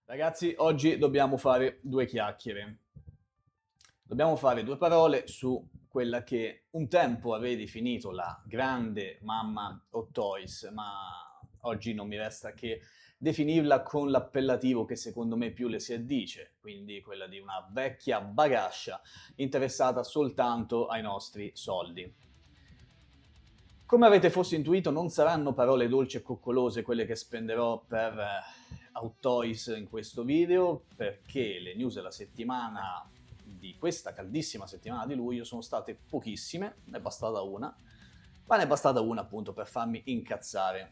Ragazzi, oggi dobbiamo fare due chiacchiere. Dobbiamo fare due parole su quella che un tempo avevi definito la grande mamma Hot Toys, ma oggi non mi resta che definirla con l'appellativo che secondo me più le si addice, quindi quella di una vecchia bagascia interessata soltanto ai nostri soldi. Come avete forse intuito, non saranno parole dolci e coccolose quelle che spenderò per Hot Toys in questo video, perché le news della settimana, di questa caldissima settimana di luglio, sono state pochissime, ne è bastata una, ma ne è bastata una appunto per farmi incazzare.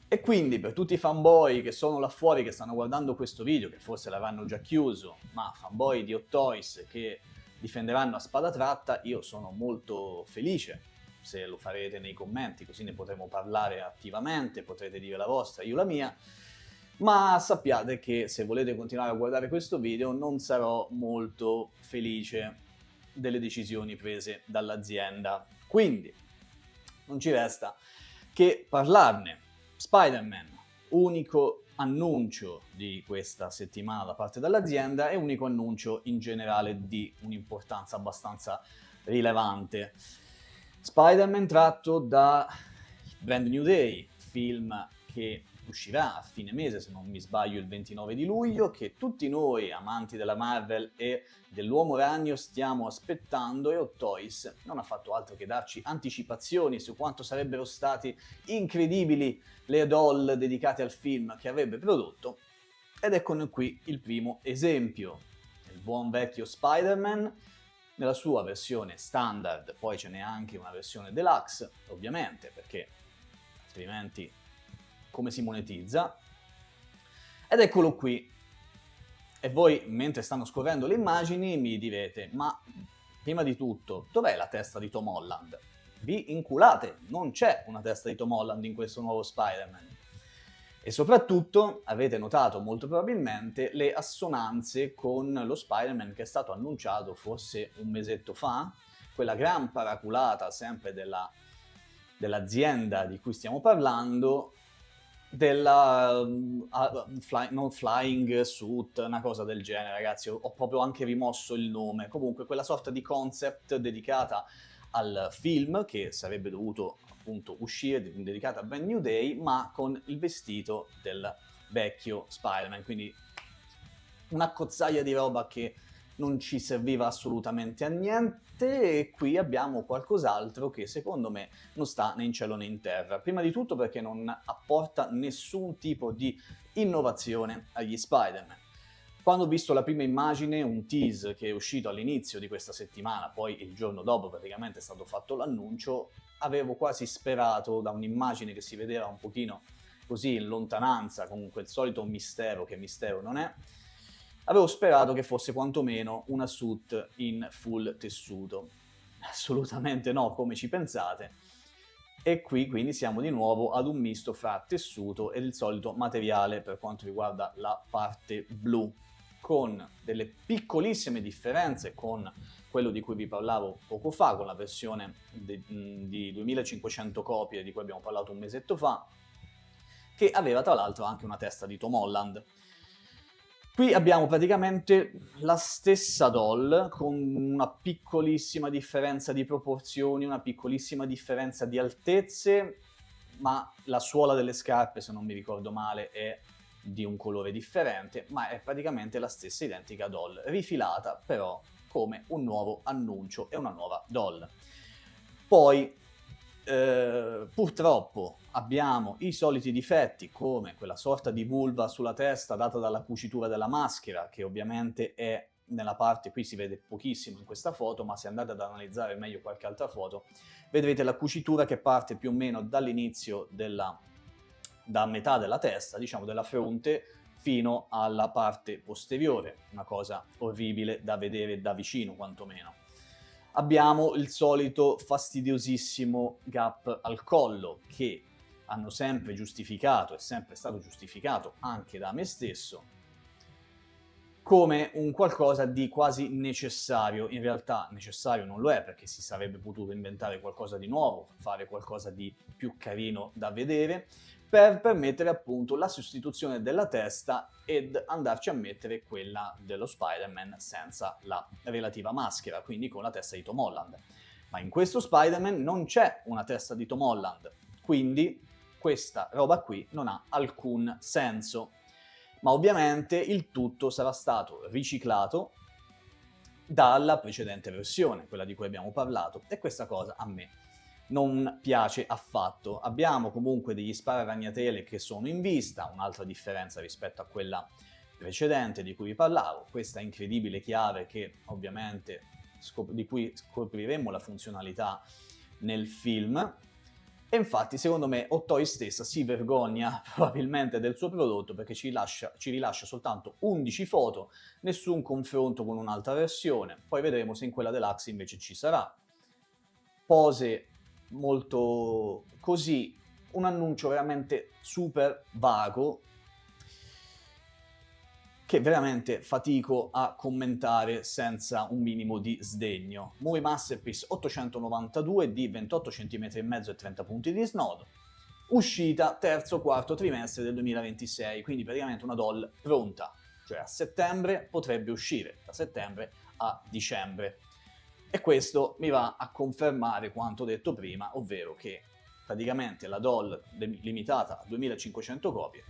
E quindi per tutti i fanboy che sono là fuori, che stanno guardando questo video, che forse l'avranno già chiuso, ma fanboy di Hot Toys che difenderanno a spada tratta, io sono molto felice se lo farete nei commenti, così ne potremo parlare attivamente, potrete dire la vostra, io la mia, ma sappiate che se volete continuare a guardare questo video non sarò molto felice delle decisioni prese dall'azienda. Quindi non ci resta che parlarne. Spider-Man, unico annuncio di questa settimana da parte dell'azienda e unico annuncio in generale di un'importanza abbastanza rilevante. Spider-Man tratto da Brand New Day, film che uscirà a fine mese, se non mi sbaglio il 29 di luglio, che tutti noi amanti della Marvel e dell'Uomo Ragno stiamo aspettando, e Hot Toys non ha fatto altro che darci anticipazioni su quanto sarebbero stati incredibili le doll dedicate al film che avrebbe prodotto, ed eccone qui il primo esempio, il buon vecchio Spider-Man nella sua versione standard. Poi ce n'è anche una versione deluxe, ovviamente, perché altrimenti come si monetizza? Ed eccolo qui. E voi, mentre stanno scorrendo le immagini, mi direte, ma prima di tutto, dov'è la testa di Tom Holland? Vi inculate, non c'è una testa di Tom Holland in questo nuovo Spider-Man. E soprattutto avete notato molto probabilmente le assonanze con lo Spider-Man che è stato annunciato forse un mesetto fa, quella gran paraculata sempre dell'azienda di cui stiamo parlando, della non flying suit, una cosa del genere, ragazzi. Ho proprio anche rimosso il nome. Comunque quella sorta di concept dedicata al film che sarebbe dovuto appunto uscire, dedicata a Brand New Day, ma con il vestito del vecchio Spider-Man, quindi una cozzaia di roba che non ci serviva assolutamente a niente, e qui abbiamo qualcos'altro che secondo me non sta né in cielo né in terra. Prima di tutto perché non apporta nessun tipo di innovazione agli Spider-Man. Quando ho visto la prima immagine, un tease che è uscito all'inizio di questa settimana, poi il giorno dopo praticamente è stato fatto l'annuncio, avevo quasi sperato da un'immagine che si vedeva un pochino così in lontananza, con quel solito mistero che mistero non è, avevo sperato che fosse quantomeno una suit in full tessuto. Assolutamente no, come ci pensate. E qui quindi siamo di nuovo ad un misto fra tessuto ed il solito materiale per quanto riguarda la parte blu, con delle piccolissime differenze con quello di cui vi parlavo poco fa, con la versione di 2500 copie di cui abbiamo parlato un mesetto fa, che aveva tra l'altro anche una testa di Tom Holland. Qui abbiamo praticamente la stessa doll, con una piccolissima differenza di proporzioni, una piccolissima differenza di altezze, ma la suola delle scarpe, se non mi ricordo male, è di un colore differente, ma è praticamente la stessa identica doll, rifilata però come un nuovo annuncio e una nuova doll. Poi purtroppo abbiamo i soliti difetti, come quella sorta di vulva sulla testa data dalla cucitura della maschera, che ovviamente è nella parte, qui si vede pochissimo in questa foto, ma se andate ad analizzare meglio qualche altra foto, vedrete la cucitura che parte più o meno dall'inizio da metà della testa, diciamo della fronte, fino alla parte posteriore, una cosa orribile da vedere da vicino quantomeno. Abbiamo il solito fastidiosissimo gap al collo che hanno sempre giustificato, è sempre stato giustificato anche da me stesso, come un qualcosa di quasi necessario. In realtà necessario non lo è, perché si sarebbe potuto inventare qualcosa di nuovo, fare qualcosa di più carino da vedere, per permettere appunto la sostituzione della testa ed andarci a mettere quella dello Spider-Man senza la relativa maschera, quindi con la testa di Tom Holland. Ma in questo Spider-Man non c'è una testa di Tom Holland, quindi questa roba qui non ha alcun senso. Ma ovviamente il tutto sarà stato riciclato dalla precedente versione, quella di cui abbiamo parlato, e questa cosa a me non piace affatto. Abbiamo comunque degli spara-ragnatele che sono in vista, un'altra differenza rispetto a quella precedente di cui vi parlavo, questa incredibile chiave che ovviamente di cui scopriremo la funzionalità nel film. E infatti secondo me Hot Toys stessa si vergogna probabilmente del suo prodotto perché ci rilascia soltanto 11 foto, nessun confronto con un'altra versione, poi vedremo se in quella deluxe invece ci sarà. Pose molto così, un annuncio veramente super vago che veramente fatico a commentare senza un minimo di sdegno. Movie Masterpiece 892 di 28 cm e mezzo e 30 punti di snodo, uscita terzo-quarto trimestre del 2026, quindi praticamente una doll pronta, cioè a settembre potrebbe uscire, da settembre a dicembre. E questo mi va a confermare quanto detto prima, ovvero che praticamente la doll limitata a 2500 copie,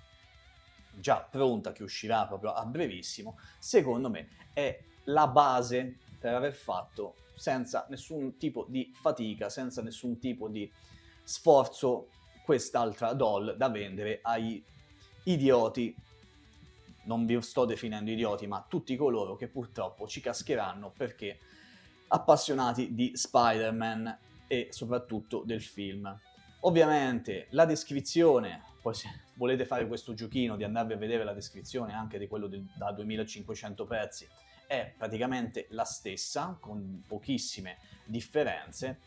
già pronta, che uscirà proprio a brevissimo, secondo me è la base per aver fatto senza nessun tipo di fatica, senza nessun tipo di sforzo, quest'altra doll da vendere ai idioti, non vi sto definendo idioti, ma tutti coloro che purtroppo ci cascheranno perché appassionati di Spider-Man e soprattutto del film. Ovviamente la descrizione, poi se volete fare questo giochino di andarvi a vedere la descrizione anche di quello da 2500 pezzi, è praticamente la stessa, con pochissime differenze,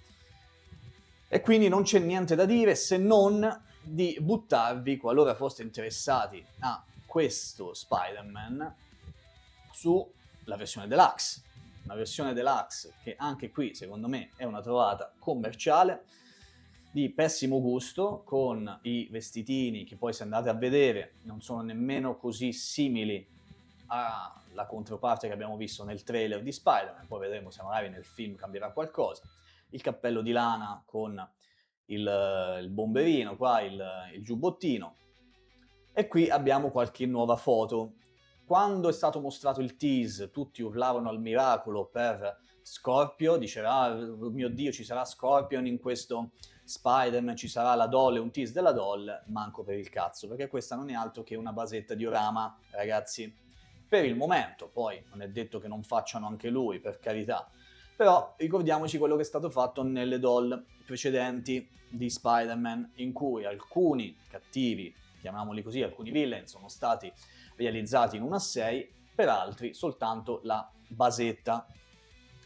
e quindi non c'è niente da dire se non di buttarvi, qualora foste interessati a questo Spider-Man, sulla versione deluxe. Una versione deluxe che anche qui secondo me è una trovata commerciale di pessimo gusto, con i vestitini che poi se andate a vedere non sono nemmeno così simili alla controparte che abbiamo visto nel trailer di Spider-Man, poi vedremo se magari nel film cambierà qualcosa. Il cappello di lana con il bomberino, qua il giubbottino, e qui abbiamo qualche nuova foto. Quando è stato mostrato il tease, tutti urlavano al miracolo per Scorpio, diceva, oh mio Dio, ci sarà Scorpion in questo Spider-Man, ci sarà la doll e un tease della doll, manco per il cazzo, perché questa non è altro che una basetta diorama, ragazzi, per il momento. Poi non è detto che non facciano anche lui, per carità, però ricordiamoci quello che è stato fatto nelle doll precedenti di Spider-Man, in cui alcuni cattivi, chiamiamoli così, alcuni villain sono stati realizzati in 1:6, per altri soltanto la basetta,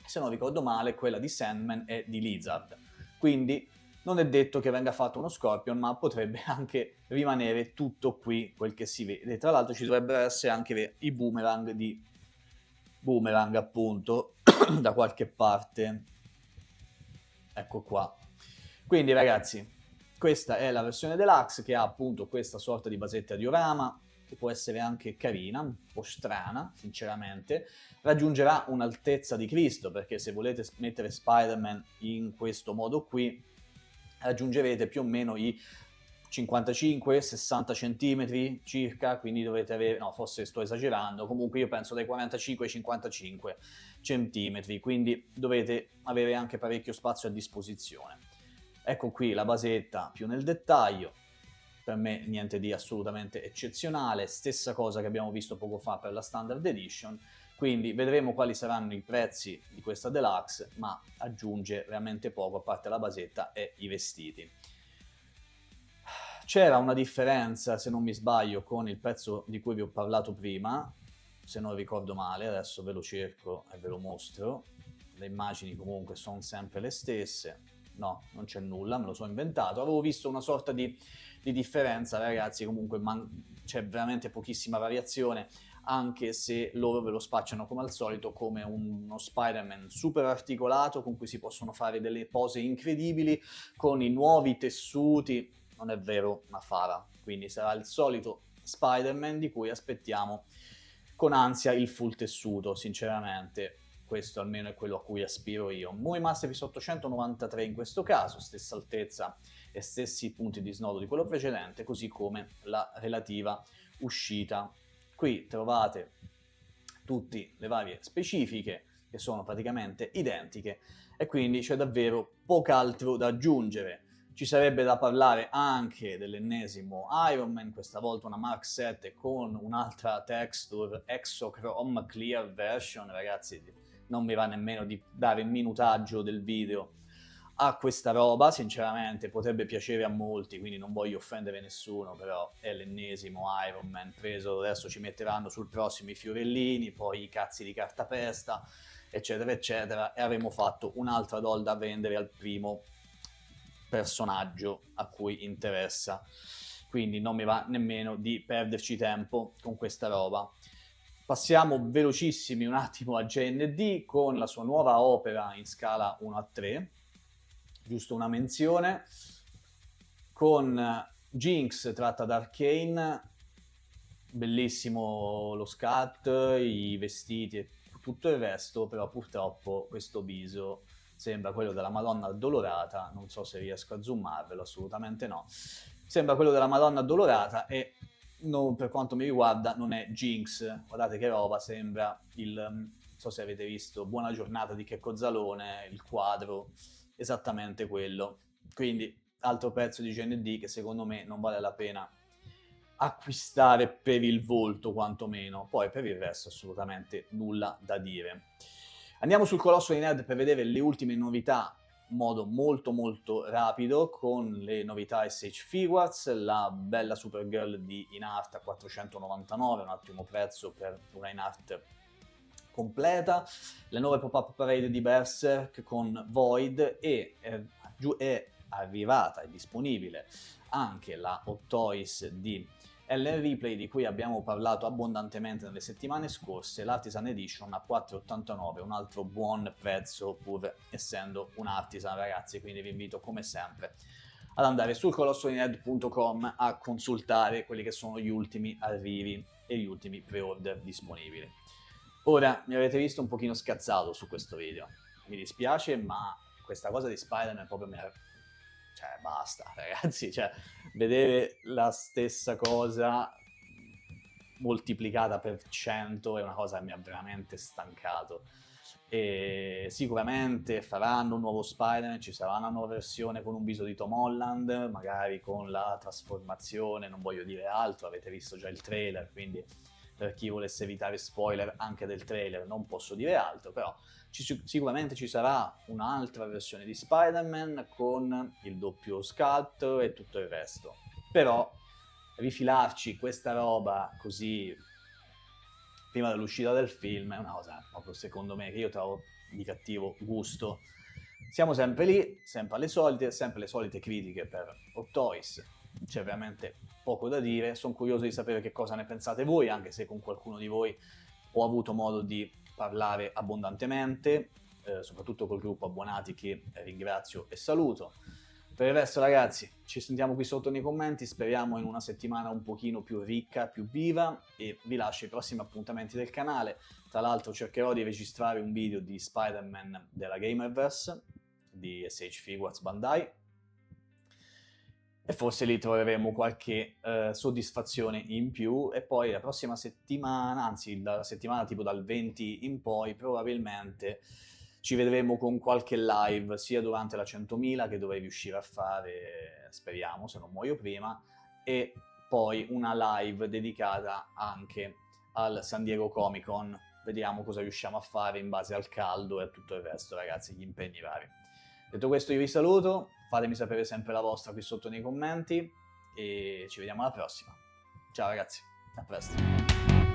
se non ricordo male quella di Sandman e di Lizard, quindi non è detto che venga fatto uno Scorpion, ma potrebbe anche rimanere tutto qui quel che si vede. Tra l'altro ci dovrebbero essere anche i boomerang di Boomerang, appunto, da qualche parte. Ecco qua. Quindi ragazzi, questa è la versione deluxe che ha appunto questa sorta di basetta diorama, che può essere anche carina, un po' strana, sinceramente. Raggiungerà un'altezza di Cristo, perché se volete mettere Spider-Man in questo modo qui, raggiungerete più o meno i 55-60 centimetri circa, quindi dovete avere, no, forse sto esagerando, comunque io penso dai 45 ai 55 centimetri, quindi dovete avere anche parecchio spazio a disposizione. Ecco qui la basetta più nel dettaglio, per me niente di assolutamente eccezionale, stessa cosa che abbiamo visto poco fa per la Standard Edition, quindi vedremo quali saranno i prezzi di questa deluxe, ma aggiunge veramente poco a parte la basetta e i vestiti. C'era una differenza, se non mi sbaglio, con il pezzo di cui vi ho parlato prima, se non ricordo male, adesso ve lo cerco e ve lo mostro. Le immagini comunque sono sempre le stesse. No, non c'è nulla, me lo sono inventato. Avevo visto una sorta di differenza, ragazzi, comunque c'è veramente pochissima variazione, anche se loro ve lo spacciano come al solito come uno Spider-Man super articolato con cui si possono fare delle pose incredibili, con i nuovi tessuti non è vero, ma farà. Quindi sarà il solito Spider-Man di cui aspettiamo con ansia il full tessuto, sinceramente. Questo almeno è quello a cui aspiro io. Movie Masterpiece 893 in questo caso, stessa altezza e stessi punti di snodo di quello precedente, così come la relativa uscita. Qui trovate tutte le varie specifiche che sono praticamente identiche e quindi c'è davvero poch'altro da aggiungere. Ci sarebbe da parlare anche dell'ennesimo Iron Man, questa volta una Mark 7 con un'altra texture Exochrome Clear Version, ragazzi, non mi va nemmeno di dare il minutaggio del video a questa roba, sinceramente potrebbe piacere a molti, quindi non voglio offendere nessuno, però è l'ennesimo Iron Man preso, adesso ci metteranno sul prossimo i fiorellini, poi i cazzi di cartapesta, eccetera eccetera, e avremo fatto un'altra doll da vendere al primo personaggio a cui interessa, quindi non mi va nemmeno di perderci tempo con questa roba. Passiamo velocissimi un attimo a JND con la sua nuova opera in scala 1:3, giusto una menzione, con Jinx tratta da Arcane, bellissimo lo scat, i vestiti e tutto il resto, però purtroppo questo viso sembra quello della Madonna Addolorata, non so se riesco a zoomarvelo, assolutamente no, sembra quello della Madonna Addolorata e per quanto mi riguarda non è Jinx, guardate che roba, sembra non so se avete visto Buona giornata di Checco Zalone, il quadro, esattamente quello, quindi altro pezzo di JND che secondo me non vale la pena acquistare per il volto quantomeno, poi per il resto assolutamente nulla da dire. Andiamo sul Colosso dei Nerd per vedere le ultime novità in modo molto rapido, con le novità SH Figuarts, la bella Supergirl di In-Art a 499, un ottimo prezzo per una In-Art completa, le nuove pop-up parade di Berserk con Void e è arrivata, è disponibile anche la Hot Toys di Ellen Ripley, di cui abbiamo parlato abbondantemente nelle settimane scorse, l'Artisan Edition a 4,89, un altro buon prezzo pur essendo un Artisan, ragazzi, quindi vi invito come sempre ad andare sul colossodinerd.com a consultare quelli che sono gli ultimi arrivi e gli ultimi pre-order disponibili. Ora, mi avete visto un pochino scazzato su questo video, mi dispiace, ma questa cosa di Spider-Man proprio mi ha... cioè basta ragazzi, cioè vedere la stessa cosa moltiplicata per 100 è una cosa che mi ha veramente stancato. E sicuramente faranno un nuovo Spider-Man, ci sarà una nuova versione con un viso di Tom Holland, magari con la trasformazione, non voglio dire altro, avete visto già il trailer, quindi per chi volesse evitare spoiler anche del trailer non posso dire altro, però sicuramente ci sarà un'altra versione di Spider-Man con il doppio sculpt e tutto il resto. Però rifilarci questa roba così prima dell'uscita del film è una cosa proprio secondo me che io trovo di cattivo gusto. Siamo sempre lì, sempre le solite critiche per Hot Toys, c'è veramente poco da dire, sono curioso di sapere che cosa ne pensate voi, anche se con qualcuno di voi ho avuto modo di parlare abbondantemente, soprattutto col gruppo abbonati che ringrazio e saluto. Per il resto ragazzi, ci sentiamo qui sotto nei commenti, speriamo in una settimana un pochino più ricca, più viva, e vi lascio i prossimi appuntamenti del canale. Tra l'altro cercherò di registrare un video di Spider-Man della Gamerverse, di SH Figuarts Bandai, e forse lì troveremo qualche soddisfazione in più, e poi la prossima settimana, anzi la settimana tipo dal 20 in poi, probabilmente ci vedremo con qualche live, sia durante la 100.000 che dovrei riuscire a fare, speriamo, se non muoio prima, e poi una live dedicata anche al San Diego Comic Con. Vediamo cosa riusciamo a fare in base al caldo e a tutto il resto, ragazzi, gli impegni vari. Detto questo io vi saluto, fatemi sapere sempre la vostra qui sotto nei commenti e ci vediamo alla prossima. Ciao ragazzi, a presto.